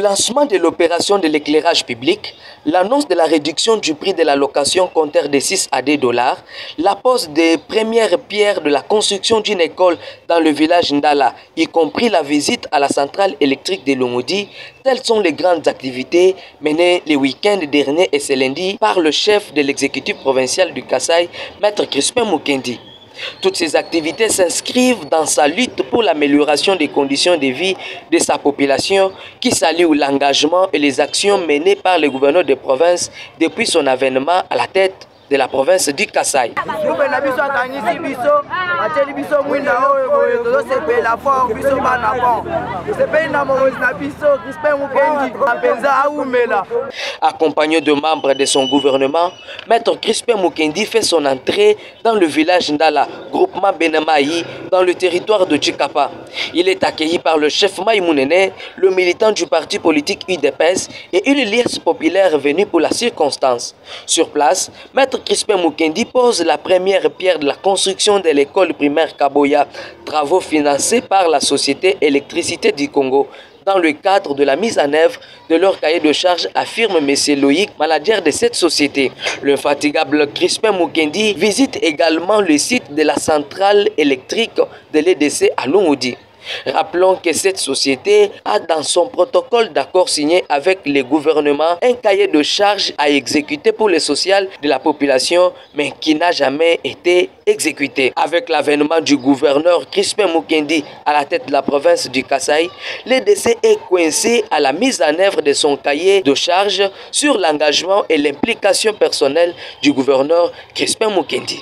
lancement de l'opération de l'éclairage public, l'annonce de la réduction du prix de la location compteur de 6 à 10 $, la pose des premières pierres de la construction d'une école dans le village Ndala, y compris la visite à la centrale électrique de Lomodi, telles sont les grandes activités menées le week-end dernier et ce lundi par le chef de l'exécutif provincial du Kasaï, Maître Crispin Mukendi. Toutes ces activités s'inscrivent dans sa lutte pour l'amélioration des conditions de vie de sa population qui salue l'engagement et les actions menées par le gouverneur de province depuis son avènement à la tête de la province du Kasaï. Accompagné de membres de son gouvernement, Maître Crispin Mukendi fait son entrée dans le village Ndala, groupement Benamaï, dans le territoire de Tchikapa. Il est accueilli par le chef Maïmounene, le militant du parti politique UDPS et une liesse populaire venue pour la circonstance. Sur place, Maître Crispin Mukendi pose la première pierre de la construction de l'école primaire Kaboya, travaux financés par la société Électricité du Congo, dans le cadre de la mise en œuvre de leur cahier de charge, affirme M. Loïc, manager de cette société. Le fatigable Crispin Mukendi visite également le site de la centrale électrique de l'EDC à Lomodi. Rappelons que cette société a dans son protocole d'accord signé avec le gouvernement un cahier de charges à exécuter pour le social de la population, mais qui n'a jamais été exécuté. Avec l'avènement du gouverneur Crispin Mukendi à la tête de la province du Kasaï, l'EDC est coincé à la mise en œuvre de son cahier de charges sur l'engagement et l'implication personnelle du gouverneur Crispin Mukendi.